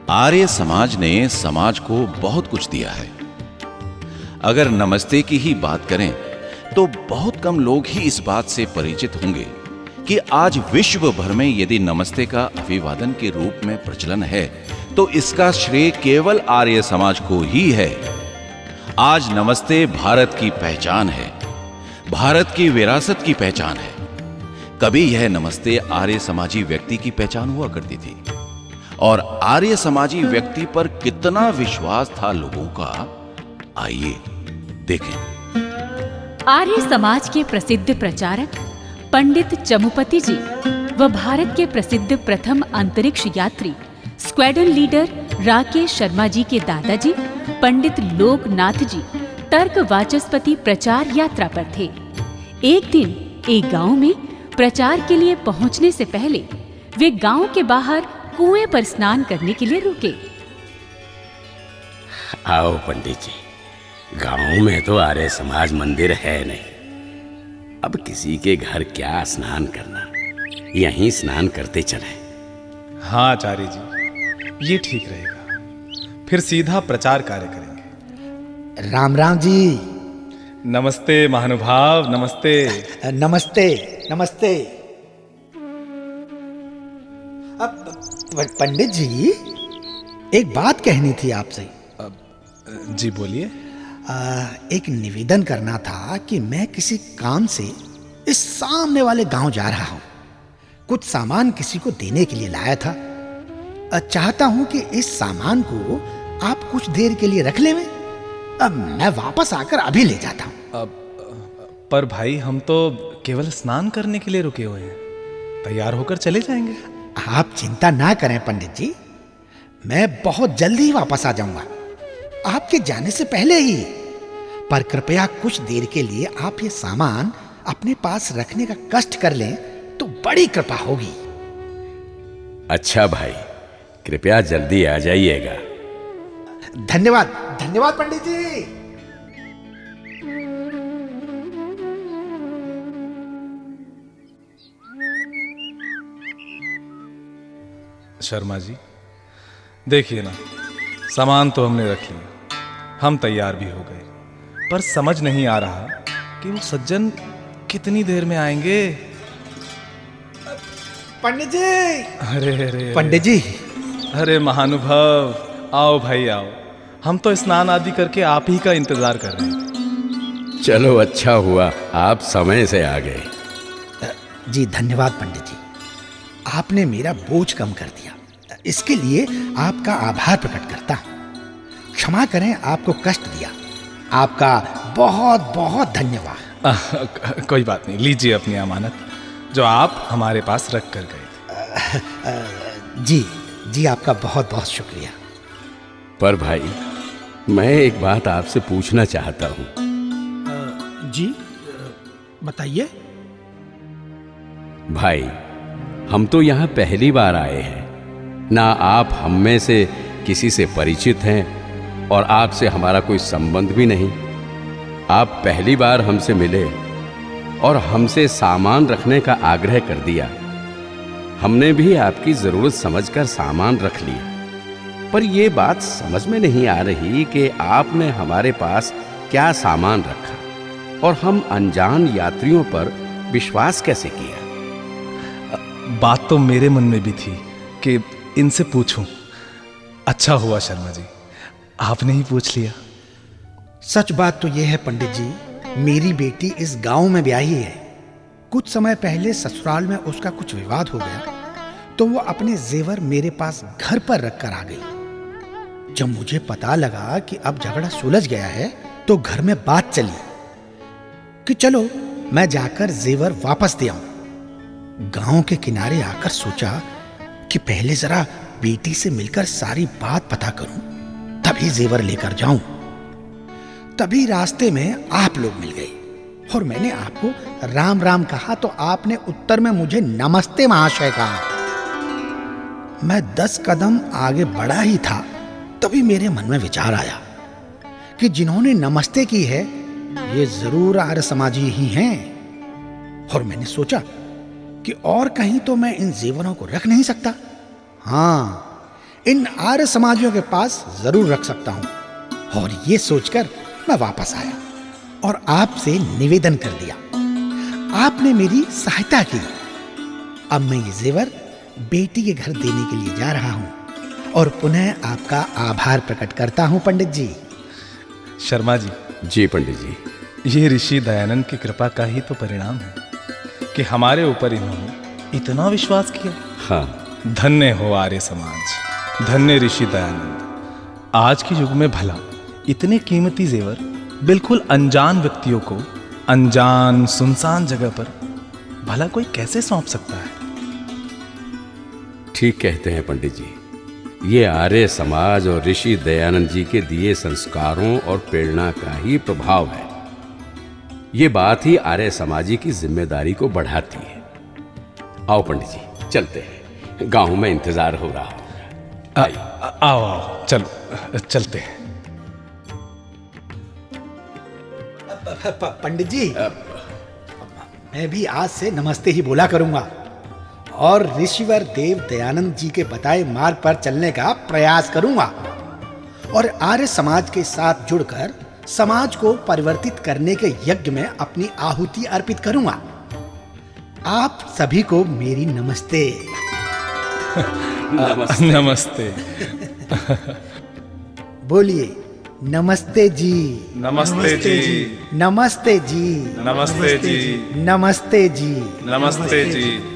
आर्य समाज ने समाज को बहुत कुछ दिया है। अगर नमस्ते की ही बात करें तो बहुत कम लोग ही इस बात से परिचित होंगे कि आज विश्व भर में यदि नमस्ते का अभिवादन के रूप में प्रचलन है तो इसका श्रेय केवल आर्य समाज को ही है। आज नमस्ते भारत की पहचान है, भारत की विरासत की पहचान है। कभी यह नमस्ते आर्य समाजी व्यक्ति की पहचान हुआ करती थी और आर्य समाजी व्यक्ति पर कितना विश्वास था लोगों का, आइए देखें। आर्य समाज के प्रसिद्ध प्रचारक पंडित चमुपति जी व भारत के प्रसिद्ध प्रथम अंतरिक्ष यात्री स्क्वाड्रन लीडर राकेश शर्मा जी के दादाजी पंडित लोकनाथ जी तर्क वाचस्पति प्रचार यात्रा पर थे। एक दिन एक गांव में प्रचार के लिए पहुंचने से पहले वे गांव के बाहर कुएं पर स्नान करने के लिए रुके। आओ पंडित जी, गांव में तो आर्य समाज मंदिर है नहीं। अब किसी के घर क्या स्नान करना, यहीं स्नान करते चले। हाँ आचार्य जी, ये ठीक रहेगा। फिर सीधा प्रचार कार्य करेंगे। राम राम जी। नमस्ते महानुभाव, नमस्ते। नमस्ते नमस्ते। अब पंडित जी, एक बात कहनी थी आपसे। जी बोलिए। एक निवेदन करना था कि मैं किसी काम से इस सामने वाले गांव जा रहा हूं। कुछ सामान किसी को देने के लिए लाया था। चाहता हूं कि इस सामान को आप कुछ देर के लिए रख लें। अब मैं वापस आकर अभी ले जाता हूं। पर भाई, हम तो केवल स्नान करने के लिए रुके हुए हैं, तैयार होकर चले जाएंगे। आप चिंता ना करें पंडित जी, मैं बहुत जल्दी ही वापस आ जाऊंगा, आपके जाने से पहले ही। पर कृपया कुछ देर के लिए आप ये सामान अपने पास रखने का कष्ट कर लें तो बड़ी कृपा होगी। अच्छा भाई, कृपया जल्दी आ जाइएगा। धन्यवाद धन्यवाद पंडित जी। शर्मा जी, देखिए ना, सामान तो हमने रख लिया, हम तैयार भी हो गए, पर समझ नहीं आ रहा कि वो सज्जन कितनी देर में आएंगे। पंडित जी। अरे पंडित जी। अरे महानुभाव, आओ भाई आओ, हम तो स्नान आदि करके आप ही का इंतजार कर रहे हैं। चलो अच्छा हुआ आप समय से आ गए। जी धन्यवाद पंडित जी, आपने मेरा बोझ कम कर दिया, इसके लिए आपका आभार प्रकट करता हूं। क्षमा करें आपको कष्ट दिया, आपका बहुत बहुत धन्यवाद। कोई बात नहीं, लीजिए अपनी अमानत जो आप हमारे पास रख कर गए। जी जी, आपका बहुत बहुत शुक्रिया। पर भाई, मैं एक बात आपसे पूछना चाहता हूं। जी बताइए। भाई, हम तो यहाँ पहली बार आए हैं, ना आप हम में से किसी से परिचित हैं और आपसे हमारा कोई संबंध भी नहीं। आप पहली बार हमसे मिले और हमसे सामान रखने का आग्रह कर दिया। हमने भी आपकी जरूरत समझकर सामान रख लिया, पर यह बात समझ में नहीं आ रही कि आपने हमारे पास क्या सामान रखा और हम अनजान यात्रियों पर विश्वास कैसे किया। बात तो मेरे मन में भी थी कि इनसे पूछूं। अच्छा हुआ शर्मा जी, आपने ही पूछ लिया। सच बात तो यह है पंडित जी, मेरी बेटी इस गांव में ब्याही है। कुछ समय पहले ससुराल में उसका कुछ विवाद हो गया तो वो अपने जेवर मेरे पास घर पर रखकर आ गई। जब मुझे पता लगा कि अब झगड़ा सुलझ गया है तो घर में बात चली कि चलो मैं जाकर जेवर वापस दे आऊं। गांव के किनारे आकर सोचा कि पहले जरा बेटी से मिलकर सारी बात पता करूं, तभी जेवर लेकर जाऊं। तभी रास्ते में आप लोग मिल गए और मैंने आपको राम राम कहा तो आपने उत्तर में मुझे नमस्ते महाशय कहा। मैं 10 कदम आगे बढ़ा ही था तभी मेरे मन में विचार आया कि जिन्होंने नमस्ते की है ये जरूर आर्य समाजी ही हैं। और मैंने सोचा कि और कहीं तो मैं इन जेवरों को रख नहीं सकता। हाँ, इन आर्य समाजियों के पास जरूर रख सकता हूं। और ये सोचकर मैं वापस आया और आपसे निवेदन कर दिया। आपने मेरी सहायता की। अब मैं ये जेवर बेटी के घर देने के लिए जा रहा हूं और पुनः आपका आभार प्रकट करता हूं पंडित जी। शर्मा जी, जी पंडित जी। ये ऋषि दयानंद की कृपा का ही तो परिणाम है कि हमारे ऊपर इन्होंने इतना विश्वास किया। हाँ, धन्य हो आर्य समाज, धन्य ऋषि दयानंद। आज के युग में भला इतने कीमती जेवर बिल्कुल अनजान व्यक्तियों को अनजान सुनसान जगह पर भला कोई कैसे सौंप सकता है? ठीक कहते हैं पंडित जी। ये आर्य समाज और ऋषि दयानंद जी के दिए संस्कारों और प्रेरणा का ही प्रभाव है। ये बात ही आर्य समाजी की जिम्मेदारी को बढ़ाती है। आओ पंडित जी, चलते हैं। गांव में इंतजार हो रहा होगा। आइए। आओ आओ, चलो चलते हैं। पंडित जी, मैं भी आज से नमस्ते ही बोला करूंगा और ऋषिवर देव दयानंद जी के बताए मार्ग पर चलने का प्रयास करूंगा और आर्य समाज के साथ जुड़कर समाज को परिवर्तित करने के यज्ञ में अपनी आहुति अर्पित करूंगा। आप सभी को मेरी नमस्ते। नमस्ते। बोलिए नमस्ते जी। नमस्ते जी। नमस्ते जी। नमस्ते जी। नमस्ते जी। नमस्ते जी।